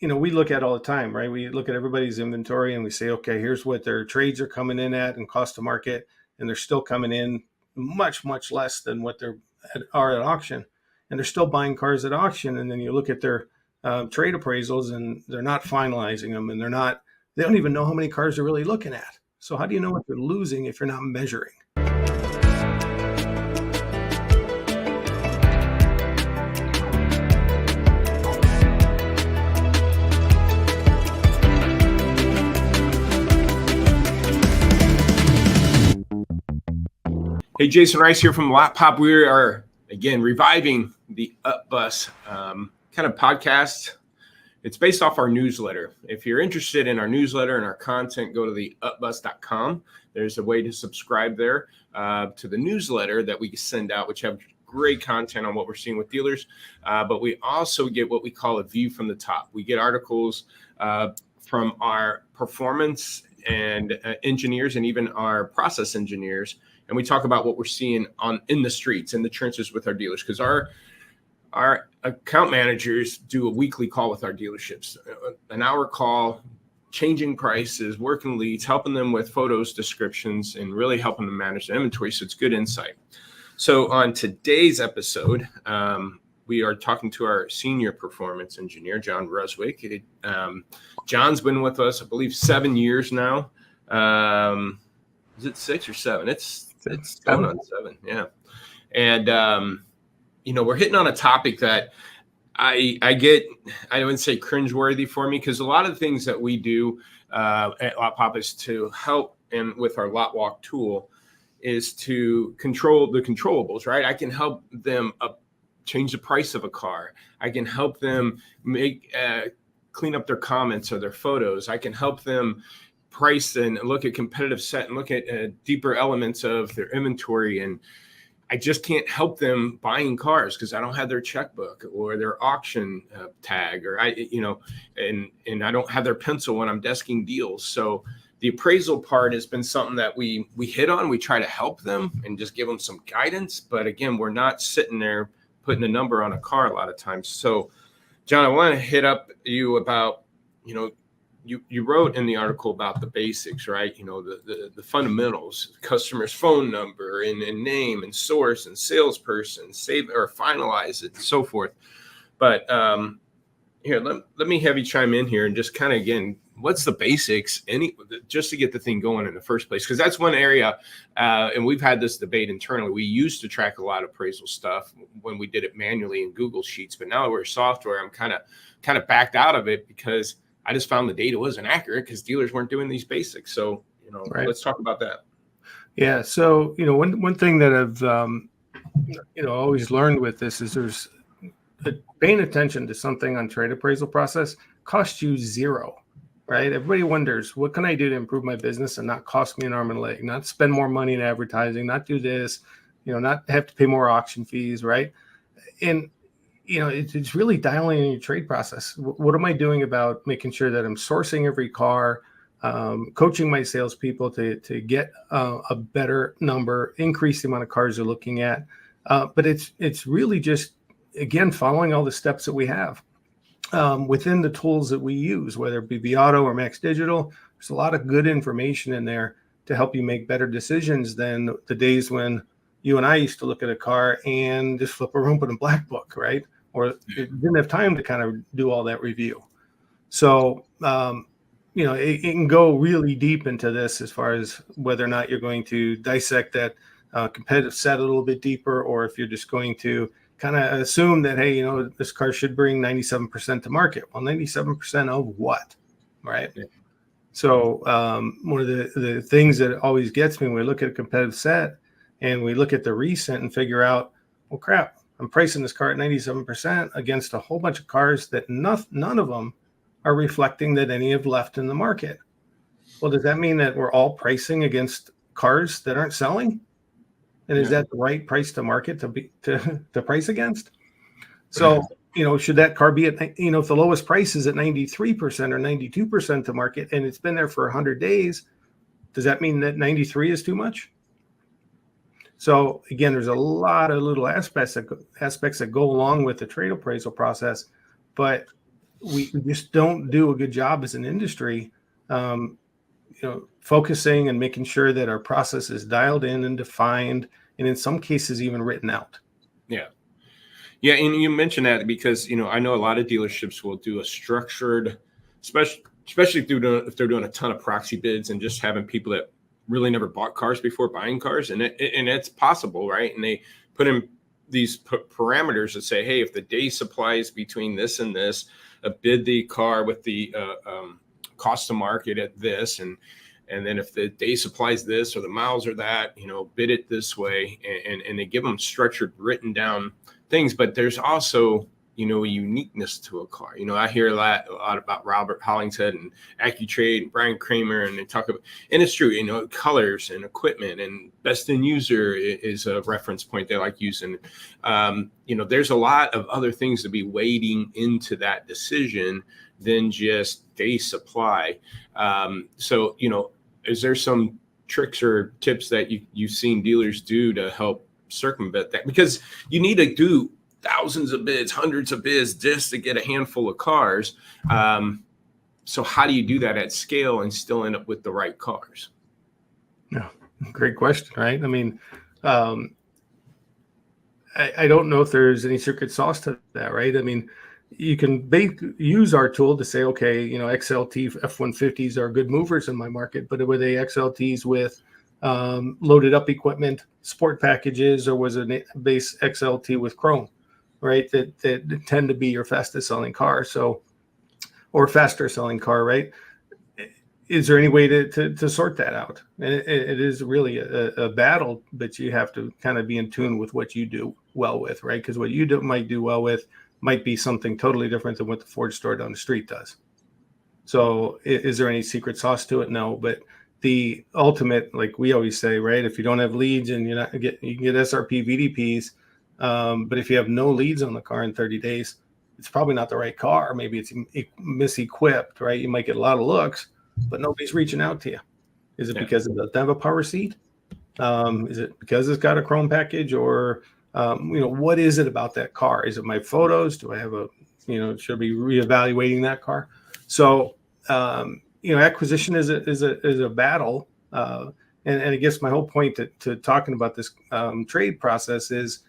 we look at all the time, right? We look at everybody's inventory and we say, okay, here's what their trades are coming in at and cost to market, and they're still coming in much, much less than what are at auction, and they're still buying cars at auction. And then you look at their trade appraisals, and they're not finalizing them, and they don't even know how many cars they're really looking at. So how do you know what you're losing if you're not measuring? Hey, Jason Rice here from Lot Pop. We are, again, reviving the Up Bus kind of podcast. It's based off our newsletter. If you're interested in our newsletter and our content, go to the upbus.com. There's a way to subscribe there to the newsletter that we send out, which have great content on what we're seeing with dealers. But we also get what we call a view from the top. We get articles from our performance and engineers and even our process engineers. And we talk about what we're seeing in the streets, in the trenches with our dealers, because our account managers do a weekly call with our dealerships, an hour call, changing prices, working leads, helping them with photos, descriptions, and really helping them manage the inventory. So it's good insight. So on today's episode, we are talking to our senior performance engineer, John Ruswick. John's been with us, I believe, 7 years now. Is it 6 or 7? It's going on 7. Yeah. And, we're hitting on a topic that I wouldn't say cringeworthy for me, because a lot of the things that we do at Lot Pop is to help, and with our Lot Walk tool is to control the controllables, right? I can help them change the price of a car. I can help them clean up their comments or their photos. I can help them price and look at competitive set and look at deeper elements of their inventory. And I just can't help them buying cars because I don't have their checkbook or their auction tag, or and I don't have their pencil when I'm desking deals. So the appraisal part has been something that we hit on. We try to help them and just give them some guidance. But again, we're not sitting there putting a number on a car a lot of times. So John, I want to hit up you about, you wrote in the article about the basics, right? The fundamentals, customer's phone number and name and source and salesperson, save or finalize it and so forth. But here, let me have you chime in here and just kind of, again, what's the basics, just to get the thing going in the first place? Because that's one area, and we've had this debate internally. We used to track a lot of appraisal stuff when we did it manually in Google Sheets, but now we're software. I'm kind of backed out of it because I just found the data wasn't accurate because dealers weren't doing these basics. So, right. Let's talk about that. Yeah. So, one thing that I've, always learned with this is there's paying attention to something on trade appraisal process costs you zero, right? Everybody wonders, what can I do to improve my business and not cost me an arm and a leg, not spend more money in advertising, not do this, not have to pay more auction fees, right? And it's really dialing in your trade process. What am I doing about making sure that I'm sourcing every car, coaching my salespeople to get a better number, increase the amount of cars they're looking at. But it's really just, again, following all the steps that we have within the tools that we use, whether it be vAuto or Max Digital. There's a lot of good information in there to help you make better decisions than the days when you and I used to look at a car and just flip a open a black book, right? Or didn't have time to kind of do all that review. So, it can go really deep into this as far as whether or not you're going to dissect that competitive set a little bit deeper, or if you're just going to kind of assume that, hey, this car should bring 97% to market. Well, 97% of what, right? Yeah. So one of the things that always gets me when we look at a competitive set and we look at the recent and figure out, well, crap, I'm pricing this car at 97% against a whole bunch of cars that none of them are reflecting that any have left in the market. Well, does that mean that we're all pricing against cars that aren't selling? And is that the right price to market to price against? So, should that car be at, if the lowest price is at 93% or 92% to market and it's been there for 100 days, does that mean that 93 is too much? So again, there's a lot of little aspects that go along with the trade appraisal process, but we just don't do a good job as an industry, focusing and making sure that our process is dialed in and defined, and in some cases even written out. Yeah. Yeah, and you mentioned that because I know a lot of dealerships will do a structured, especially if they're doing a ton of proxy bids and just having people that really never bought cars before buying cars, and it's possible, right? And they put in these parameters that say, hey, if the day supply is between this and this, bid the car with the cost to market at this, and then if the day supply is this or the miles are that, bid it this way, and they give them structured, written down things. But there's also a uniqueness to a car. I hear a lot about Robert Hollingshead and AccuTrade and Brian Kramer, and they talk about, and it's true, colors and equipment, and best in user is a reference point they like using. There's a lot of other things to be wading into that decision than just day supply. So, is there some tricks or tips that you've seen dealers do to help circumvent that? Because you need to do thousands of bids, hundreds of bids just to get a handful of cars. So how do you do that at scale and still end up with the right cars? Yeah, great question, right? I mean, I don't know if there's any secret sauce to that, right? I mean, you can use our tool to say, okay, XLT F-150s are good movers in my market, but were they XLTs with loaded up equipment, sport packages, or was it a base XLT with chrome, right? That tend to be your fastest selling car, or faster selling car, right? Is there any way to sort that out? And it is really a battle, but you have to kind of be in tune with what you do well with, right? Because what you might do well with might be something totally different than what the Ford store down the street does. So is there any secret sauce to it? No, but the ultimate, like we always say, right? If you don't have leads and you can get SRP VDPs, but if you have no leads on the car in 30 days, it's probably not the right car. Maybe it's misequipped, right? You might get a lot of looks, but nobody's reaching out to you. Is it because it doesn't have a power seat? Is it because it's got a chrome package, or what is it about that car? Is it my photos? Do I have should I be reevaluating that car? So, acquisition is a battle. And I guess my whole point to talking about this trade process is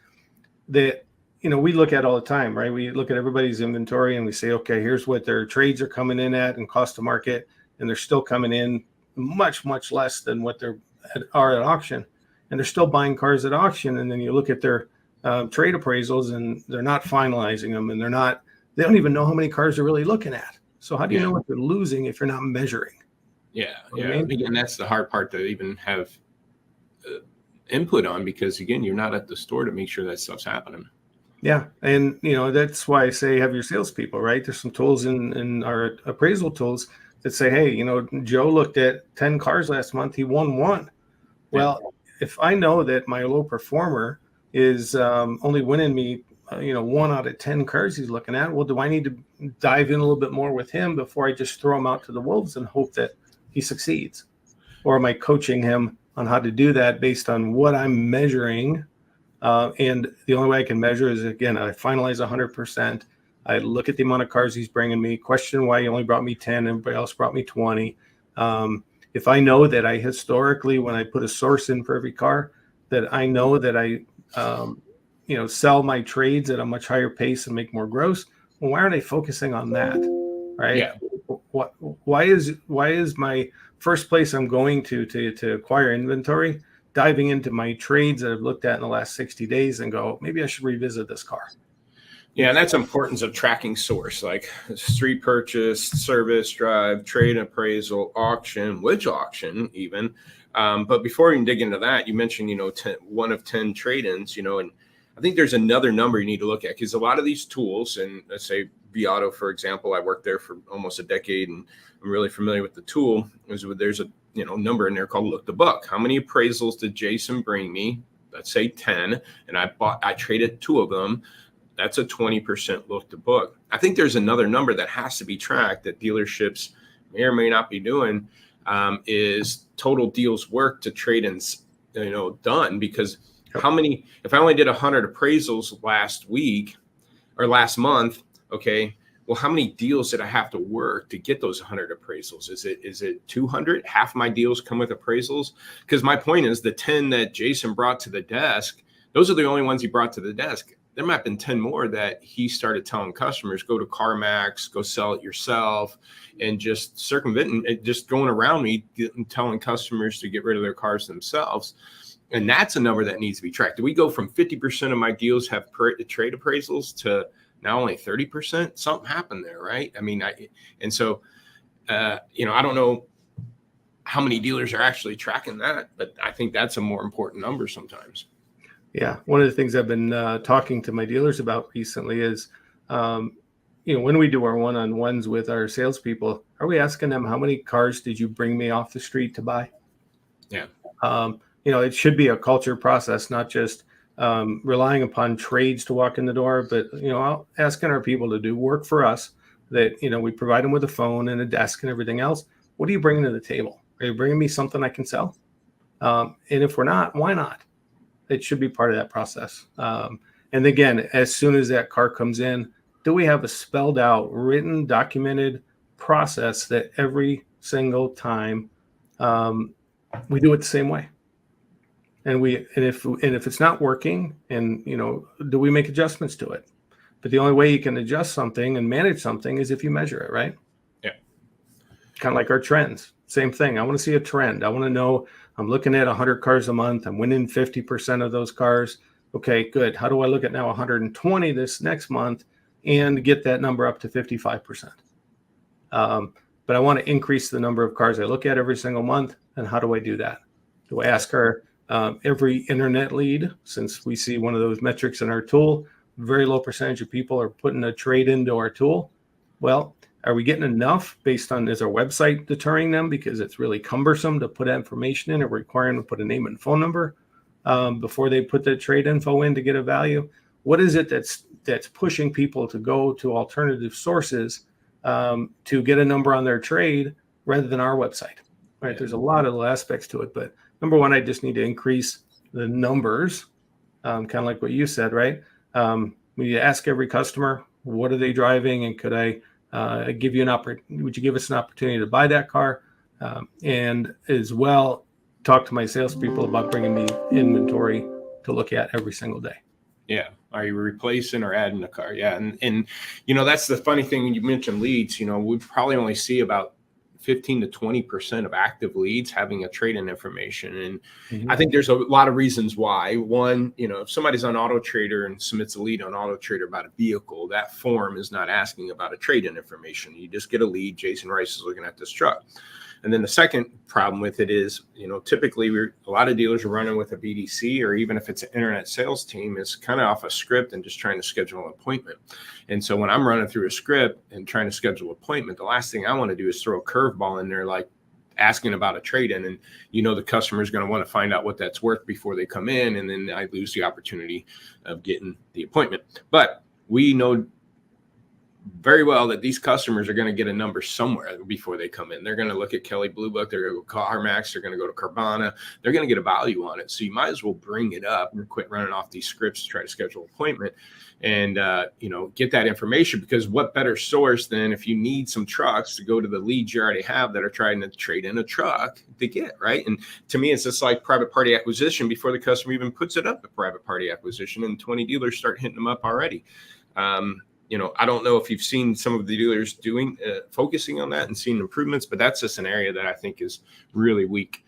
that, we look at all the time, right? We look at everybody's inventory and we say, okay, here's what their trades are coming in at and cost to market. And they're still coming in much, much less than what they are at auction. And they're still buying cars at auction. And then you look at their trade appraisals and they're not finalizing them, and they don't even know how many cars they're really looking at. So how do you know what they're losing if you're not measuring? Yeah. And that's the hard part to even have input on, because again, you're not at the store to make sure that stuff's happening. Yeah. And, that's why I say have your salespeople, right? There's some tools in our appraisal tools that say, hey, Joe looked at 10 cars last month. He won one. Well, if I know that my low performer is only winning me, 1 out of 10 cars he's looking at, well, do I need to dive in a little bit more with him before I just throw him out to the wolves and hope that he succeeds? Or am I coaching him on how to do that based on what I'm measuring? And the only way I can measure is, again, I finalize 100%. I look at the amount of cars he's bringing me, question why he only brought me 10, everybody else brought me 20. If I know that I historically, when I put a source in for every car, that I know that I sell my trades at a much higher pace and make more gross, well, why aren't they focusing on that? Right? Yeah. Why is my first place I'm going to acquire inventory diving into my trades that I've looked at in the last 60 days and go, maybe I should revisit this car? Yeah, and that's the importance of tracking source, like street purchase, service drive, trade appraisal, auction, which auction even. But before we even dig into that, you mentioned, 1 of 10 trade-ins, and I think there's another number you need to look at, because a lot of these tools, and let's say vAuto, for example, I worked there for almost a decade and I'm really familiar with the tool. There's a number in there called Look the Book. How many appraisals did Jason bring me? Let's say 10, and I traded 2 of them. That's a 20% look to book. I think there's another number that has to be tracked that dealerships may or may not be doing, is total deals worked to trade-ins, done. Because if I only did 100 appraisals last week or last month, okay, well, how many deals did I have to work to get those 100 appraisals? Is it 200? Half my deals come with appraisals? Because my point is the 10 that Jason brought to the desk, those are the only ones he brought to the desk. There might have been 10 more that he started telling customers, go to CarMax, go sell it yourself, and just circumventing, just going around me, telling customers to get rid of their cars themselves. And that's a number that needs to be tracked. Do we go from 50% of my deals have trade appraisals to now only 30%? Something happened there, right? I mean, I don't know how many dealers are actually tracking that, but I think that's a more important number sometimes. Yeah. One of the things I've been talking to my dealers about recently is, when we do our one-on-ones with our salespeople, are we asking them, how many cars did you bring me off the street to buy? Yeah. It should be a culture process, not just relying upon trades to walk in the door, but, asking our people to do work for us that, we provide them with a phone and a desk and everything else. What are you bringing to the table? Are you bringing me something I can sell? And if we're not, why not? It should be part of that process. And again, as soon as that car comes in, do we have a spelled out, written, documented process that every single time we do it the same way? And if it's not working, and do we make adjustments to it? But the only way you can adjust something and manage something is if you measure it, right? Yeah. Kind of like our trends. Same thing. I want to see a trend. I want to know I'm looking at 100 cars a month. I'm winning 50% of those cars. Okay, good. How do I look at now 120 this next month and get that number up to 55%? But I want to increase the number of cars I look at every single month. And how do I do that? Do I ask our every internet lead, since we see one of those metrics in our tool, very low percentage of people are putting a trade into our tool. Well, are we getting enough based on, is our website deterring them because it's really cumbersome to put information in or requiring them to put a name and phone number before they put the trade info in to get a value? What is it that's pushing people to go to alternative sources to get a number on their trade rather than our website? Right? Yeah. There's a lot of little aspects to it, but number one, I just need to increase the numbers, kind of like what you said, right? We ask every customer, what are they driving, and could I give you would you give us an opportunity to buy that car? And as well, talk to my salespeople about bringing me inventory to look at every single day. Yeah. Are you replacing or adding a car? Yeah. And that's the funny thing when you mentioned leads. We probably only see about 15 to 20% of active leads having a trade-in information. And I think there's a lot of reasons why. One, if somebody's on Auto Trader and submits a lead on Auto Trader about a vehicle, that form is not asking about a trade-in information. You just get a lead. Jason Rice is looking at this truck. And then the second problem with it is, typically a lot of dealers are running with a BDC, or even if it's an internet sales team, is kind of off a script and just trying to schedule an appointment. And so when I'm running through a script and trying to schedule an appointment, the last thing I want to do is throw a curveball in there, like asking about a trade-in. And the customer is going to want to find out what that's worth before they come in. And then I lose the opportunity of getting the appointment. But we know very well that these customers are going to get a number somewhere before they come in. They're going to look at Kelley Blue Book. They're going to go CarMax. They're going to go to Carvana. They're going to get a value on it. So you might as well bring it up and quit running off these scripts to try to schedule an appointment and, get that information, because what better source than if you need some trucks to go to the leads you already have that are trying to trade in a truck to get, right? And to me, it's just like private party acquisition before the customer even puts it up at private party acquisition, and 20 dealers start hitting them up already. I don't know if you've seen some of the dealers focusing on that and seeing improvements, but that's just an area that I think is really weak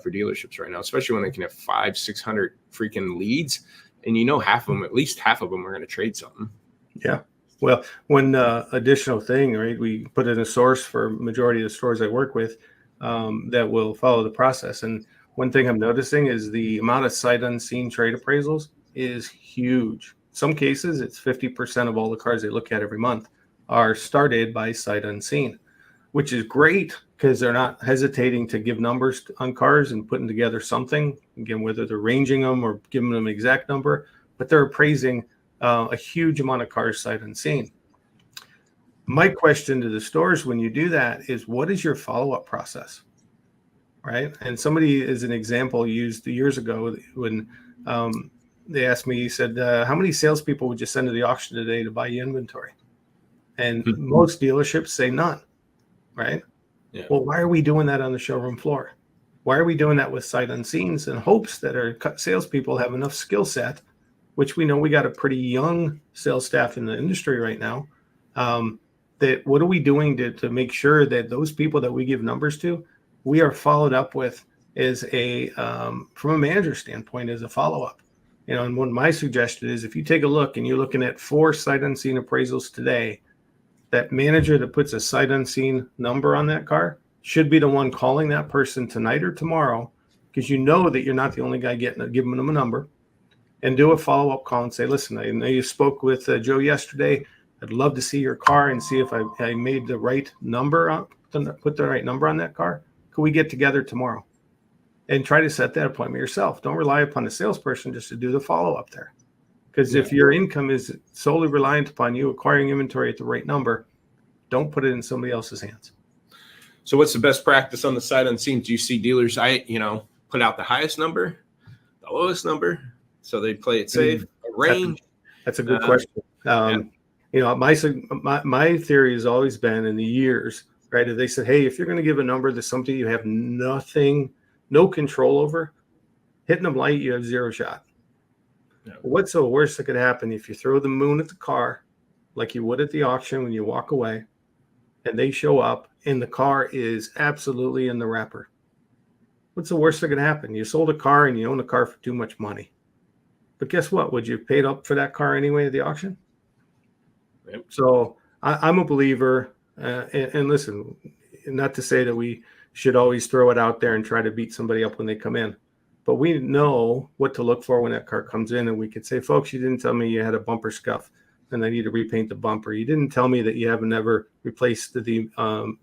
for dealerships right now, especially when they can have 500-600 freaking leads, and at least half of them are going to trade something. Yeah. Well, one additional thing, right? We put in a source for majority of the stores I work with that will follow the process. And one thing I'm noticing is the amount of sight unseen trade appraisals is huge. Some cases, it's 50% of all the cars they look at every month are started by sight unseen, which is great because they're not hesitating to give numbers on cars and putting together something, again, whether they're ranging them or giving them an exact number, but they're appraising a huge amount of cars sight unseen. My question to the stores when you do that is, what is your follow-up process, right? And somebody, as an example, used years ago when they asked me, he said, how many salespeople would you send to the auction today to buy you inventory? And most dealerships say none, right? Yeah. Well, why are we doing that on the showroom floor? Why are we doing that with sight unseens in hopes that our salespeople have enough skill set, which we know we got a pretty young sales staff in the industry right now. That what are we doing to make sure that those people that we give numbers to, we are followed up with as a from a manager standpoint as a follow-up. And what my suggestion is, if you take a look and you're looking at 4 sight unseen appraisals today, that manager that puts a sight unseen number on that car should be the one calling that person tonight or tomorrow, because you know that you're not the only guy giving them a number, and do a follow-up call and say, listen, I know you spoke with Joe yesterday. I'd love to see your car and see if I made the right number up, put the right number on that car. Could we get together tomorrow? And try to set that appointment yourself. Don't rely upon the salesperson just to do the follow-up there. Because if your income is solely reliant upon you acquiring inventory at the right number, don't put it in somebody else's hands. So what's the best practice on the sight unseen? Do you see dealers, put out the highest number, the lowest number, so they play it safe, a range? That's a good question. My theory has always been in the years, right? If they said, hey, if you're going to give a number to somebody you have no control over, hitting them light, you have 0 shot. Yeah. What's the worst that could happen if you throw the moon at the car like you would at the auction when you walk away, and they show up and the car is absolutely in the wrapper? What's the worst that could happen? You sold a car and you own a car for too much money. But guess what? Would you have paid up for that car anyway at the auction? Yep. So I'm a believer, and listen, not to say that we should always throw it out there and try to beat somebody up when they come in, but we know what to look for when that car comes in, and we could say, folks, you didn't tell me you had a bumper scuff and I need to repaint the bumper. You didn't tell me that you haven't ever replaced the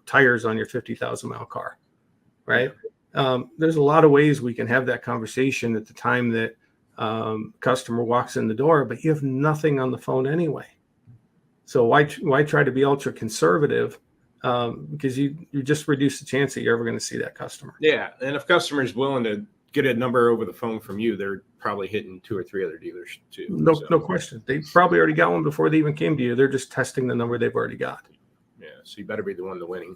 tires on your 50,000 mile car, right? There's a lot of ways we can have that conversation at the time that customer walks in the door, but you have nothing on the phone anyway. So why try to be ultra conservative? Because you just reduce the chance that you're ever going to see that customer. Yeah, and if customer is willing to get a number over the phone from you, they're probably hitting 2 or 3 other dealers too. No question. They probably already got one before they even came to you. They're just testing the number they've already got. Yeah, so you better be the one to winning.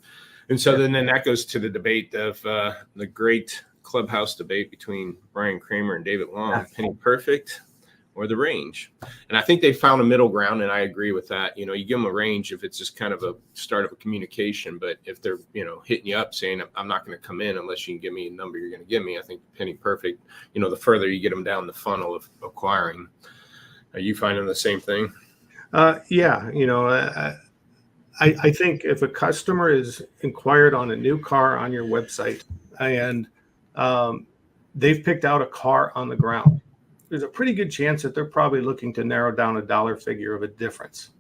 And so then that goes to the debate of the great clubhouse debate between Brian Kramer and David Long, Penny Perfect or the range. And I think they found a middle ground, and I agree with that. You give them a range if it's just kind of a start of a communication, but if they're, hitting you up saying, I'm not going to come in unless you can give me a number you're going to give me, I think Penny Perfect, the further you get them down the funnel of acquiring. Are you finding the same thing? Yeah. I think if a customer is inquired on a new car on your website and they've picked out a car on the ground, there's a pretty good chance that they're probably looking to narrow down a dollar figure of a difference,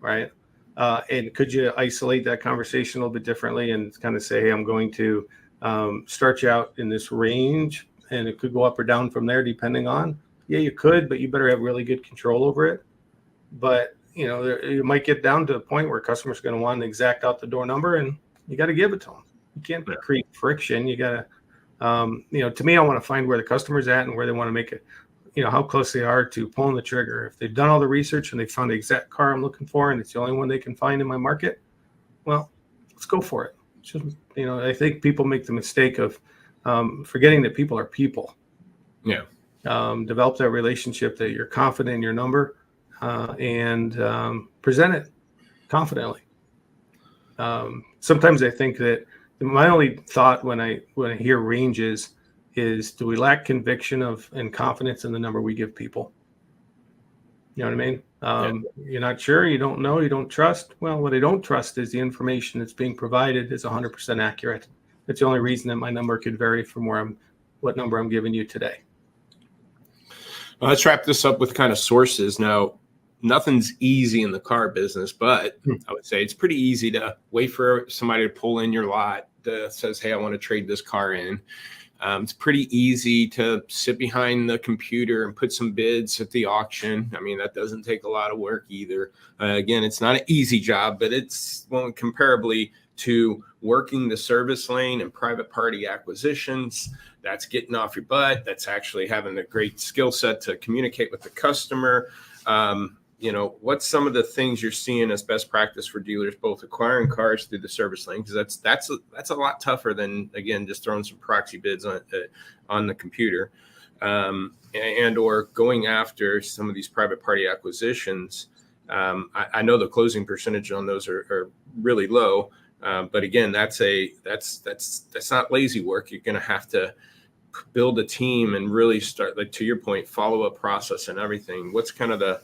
right? And could you isolate that conversation a little bit differently and kind of say, hey, I'm going to start you out in this range, and it could go up or down from there depending on? Yeah, you could, but you better have really good control over it. But, you might get down to a point where customers are going to want an exact out the door number, and you got to give it to them. You can't create friction. You got to, to me, I want to find where the customer's at and where they want to make it, how close they are to pulling the trigger. If they've done all the research and they found the exact car I'm looking for and it's the only one they can find in my market, well, let's go for it. It's just, I think people make the mistake of forgetting that people are people. Yeah. Develop that relationship that you're confident in your number and present it confidently. Sometimes I think that my only thought when I hear ranges is, do we lack conviction and confidence in the number we give people? You know what I mean? You're not sure, you don't know, you don't trust. Well, what I don't trust is the information that's being provided is 100% accurate. That's the only reason that my number could vary from what number I'm giving you today. Well, let's wrap this up with kind of sources. Now, nothing's easy in the car business, but I would say it's pretty easy to wait for somebody to pull in your lot that says, hey, I want to trade this car in. It's pretty easy to sit behind the computer and put some bids at the auction. I mean, that doesn't take a lot of work either. Again, it's not an easy job, but it's comparably to working the service lane and private party acquisitions. That's getting off your butt. That's actually having a great skill set to communicate with the customer. what's some of the things you're seeing as best practice for dealers, both acquiring cars through the service lane, because that's a lot tougher than, again, just throwing some proxy bids on the computer, and or going after some of these private party acquisitions. I know the closing percentage on those are really low, but again, that's not lazy work. You're going to have to build a team and really start, like to your point, follow up process and everything. What's kind of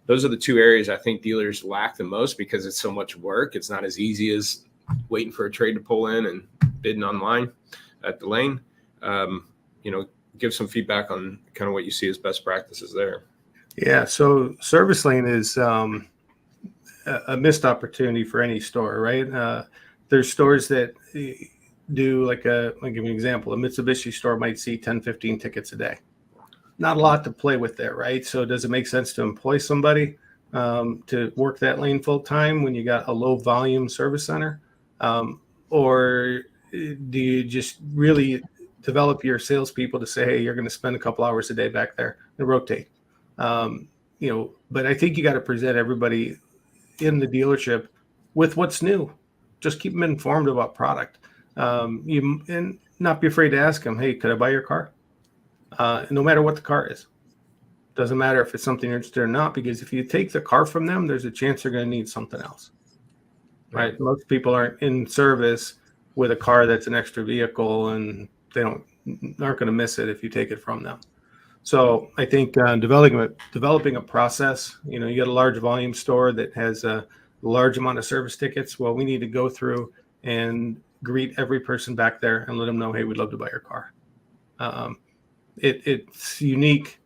those are the two areas I think dealers lack the most, because it's so much work. It's not as easy as waiting for a trade to pull in and bidding online at the lane. Give some feedback on kind of what you see as best practices there. Yeah. So service lane is a missed opportunity for any store, right? There's stores that do I'll give you an example. A Mitsubishi store might see 10, 15 tickets a day. Not a lot to play with there, right? So does it make sense to employ somebody to work that lane full time when you got a low volume service center? Or do you just really develop your salespeople to say, hey, you're going to spend a couple hours a day back there and rotate? But I think you got to present everybody in the dealership with what's new. Just keep them informed about product. And not be afraid to ask them, hey, could I buy your car? No matter what the car is. Doesn't matter if it's something you're interested in or not, because if you take the car from them, there's a chance they're going to need something else. Right? Most people aren't in service with a car that's an extra vehicle, and they aren't going to miss it if you take it from them. So I think developing a process, you got a large volume store that has a large amount of service tickets. Well, we need to go through and greet every person back there and let them know, hey, we'd love to buy your car. It's unique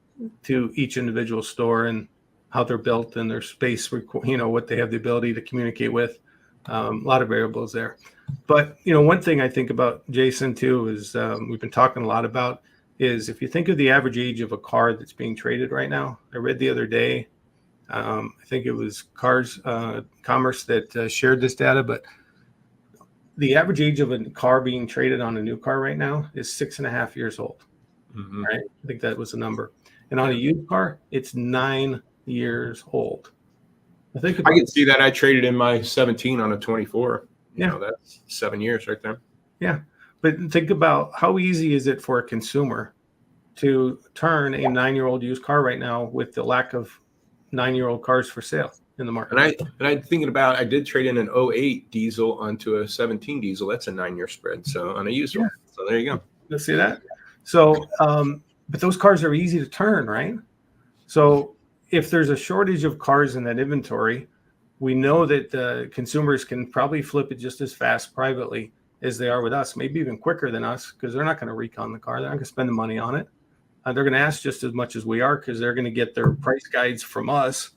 to each individual store and how they're built and their space, what they have the ability to communicate with. A lot of variables there. But, one thing I think about, Jason, too, is we've been talking a lot about is if you think of the average age of a car that's being traded right now. I read the other day, I think it was Cars Commerce that shared this data, but the average age of a car being traded on a new car right now is 6.5 years old. Mm-hmm. Right? I think that was the number. And on a used car, it's 9 years old. I can see that. I traded in my 17 on a 24. Yeah. That's 7 years right there. Yeah. But think about how easy is it for a consumer to turn a 9-year-old used car right now with the lack of 9-year-old cars for sale in the market. And I'm thinking about, I did trade in an 08 diesel onto a 17 diesel. That's a 9-year spread. So on a used one. So there you go. Let's see that. So, but those cars are easy to turn, right? So if there's a shortage of cars in that inventory, we know that consumers can probably flip it just as fast privately as they are with us, maybe even quicker than us, because they're not going to recon the car. They're not going to spend the money on it. They're going to ask just as much as we are, because they're going to get their price guides from us.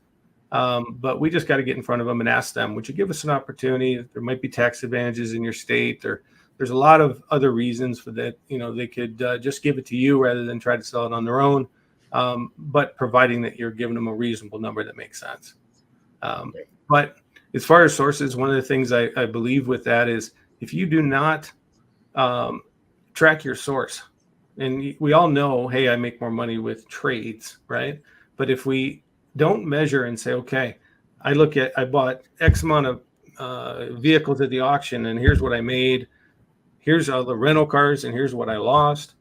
But we just got to get in front of them and ask them, would you give us an opportunity? There might be tax advantages in your state, or there's a lot of other reasons for that. They could just give it to you rather than try to sell it on their own. But providing that you're giving them a reasonable number that makes sense. But as far as sources, one of the things I believe with that is if you do not track your source, and we all know, hey, I make more money with trades, right? But if we don't measure and say, okay, I bought X amount of vehicles at the auction, and here's what I made. Here's all the rental cars, and here's what I lost.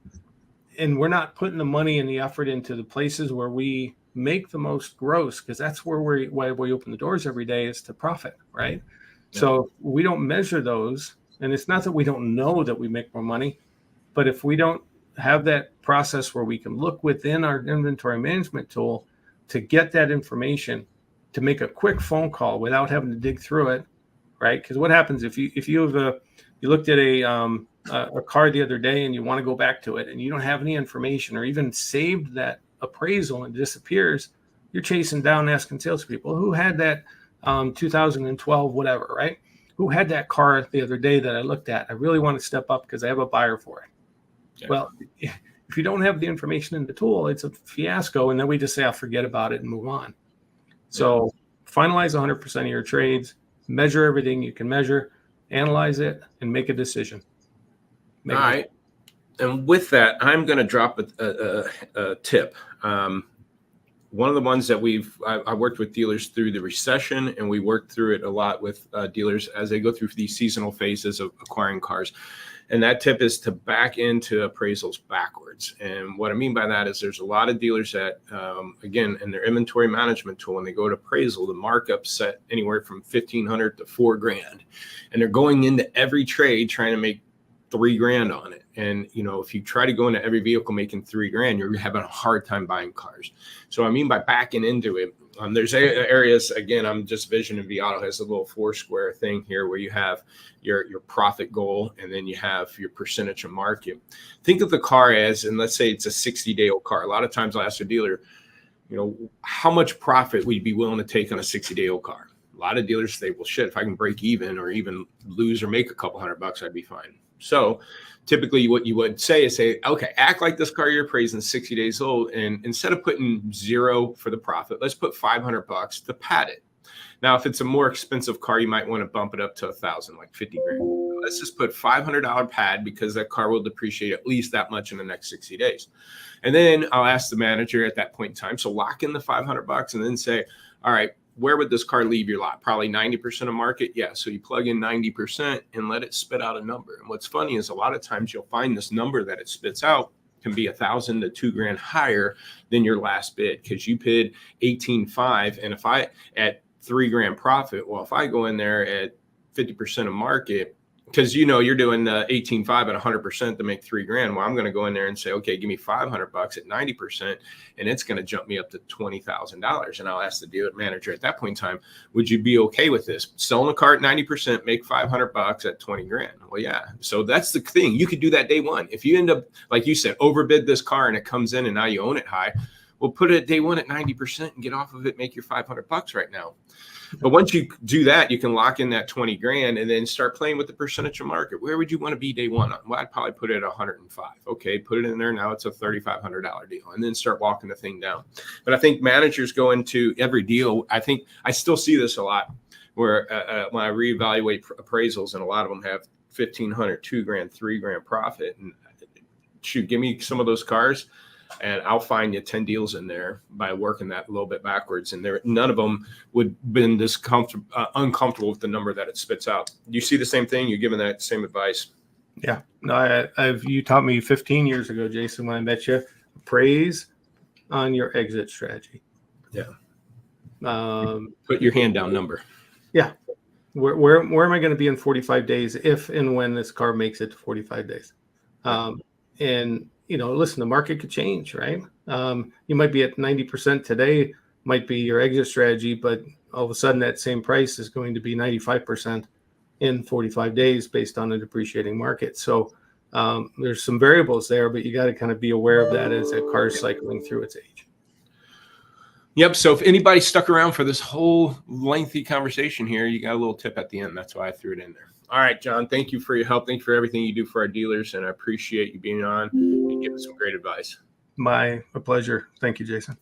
And we're not putting the money and the effort into the places where we make the most gross, because that's why we open the doors every day, is to profit, right? Yeah. So we don't measure those. And it's not that we don't know that we make more money, but if we don't have that process where we can look within our inventory management tool to get that information, to make a quick phone call without having to dig through it, right? Because what happens if you looked at a car the other day and you want to go back to it and you don't have any information or even saved that appraisal and it disappears, you're chasing down asking salespeople who had that 2012 whatever, right? Who had that car the other day that I looked at? I really want to step up because I have a buyer for it. Yeah. Well, if you don't have the information in the tool, it's a fiasco. And then we just say, I'll forget about it and move on. So finalize 100% of your trades, measure everything you can measure, analyze it, and make a decision. All right. And with that, I'm going to drop a tip. one of the ones that I worked with dealers through the recession, and we worked through it a lot with dealers as they go through these seasonal phases of acquiring cars. And that tip is to back into appraisals backwards. And what I mean by that is there's a lot of dealers that, again, in their inventory management tool, when they go to appraisal, the markup set anywhere from $1,500 to $4,000. And they're going into every trade trying to make $3,000 on it. And, you know, if you try to go into every vehicle making $3,000, you're having a hard time buying cars. So I mean by backing into it, there's areas, again, I'm just visioning vAuto has a little 4-square thing here where you have your profit goal, and then you have your percentage of market. Think of the car as, and let's say it's a 60-day-old car. A lot of times I'll ask a dealer, you know, how much profit would you be willing to take on a 60-day-old car? A lot of dealers say, well, shit, if I can break even or even lose or make a couple $100, I'd be fine. So typically what you would say is okay, act like this car you're appraising is 60 days old. And instead of putting 0 for the profit, let's put $500 to pad it. Now, if it's a more expensive car, you might want to bump it up to $1,000, like $50,000. Let's just put $500 pad because that car will depreciate at least that much in the next 60 days. And then I'll ask the manager at that point in time. So lock in the $500 and then say, all right, where would this car leave your lot? Probably 90% of market. Yeah. So you plug in 90% and let it spit out a number. And what's funny is a lot of times you'll find this number that it spits out can be $1,000 to $2,000 higher than your last bid, because you bid 18.5. And if I at $3,000 profit, well, if I go in there at 50% of market, because you know you're doing 18.5 at 100% to make $3,000. Well, I'm going to go in there and say, okay, give me $500 at 90%, and it's going to jump me up to $20,000. And I'll ask the dealer manager at that point in time, would you be okay with this? Selling a car at 90%, make $500 at $20,000. Well, yeah. So that's the thing. You could do that day one. If you end up, like you said, overbid this car and it comes in and now you own it high, well, put it at day one at 90% and get off of it. Make your $500 right now. But once you do that, you can lock in that $20,000 and then start playing with the percentage of market. Where would you want to be day one? Well, I'd probably put it at 105. Okay, put it in there. Now it's a $3,500 deal, and then start walking the thing down. But I think managers go into every deal. I think I still see this a lot where when I reevaluate appraisals, and a lot of them have $1,500, $2,000, $3,000 profit. And shoot, give me some of those cars, and I'll find you 10 deals in there by working that a little bit backwards. And none of them would have been this uncomfortable with the number that it spits out. You see the same thing? You're giving that same advice? Yeah. No, you taught me 15 years ago, Jason, when I met you, appraise on your exit strategy. Yeah. Put your hand down number. Yeah. Where am I going to be in 45 days if and when this car makes it to 45 days? And you know, listen, the market could change, right? You might be at 90% today, might be your exit strategy, but all of a sudden that same price is going to be 95% in 45 days based on a depreciating market. So there's some variables there, but you got to kind of be aware of that as that car is cycling through its age. Yep. So if anybody stuck around for this whole lengthy conversation here, you got a little tip at the end. That's why I threw it in there. All right, John, thank you for your help. Thank you for everything you do for our dealers. And I appreciate you being on and giving some great advice. My pleasure. Thank you, Jason.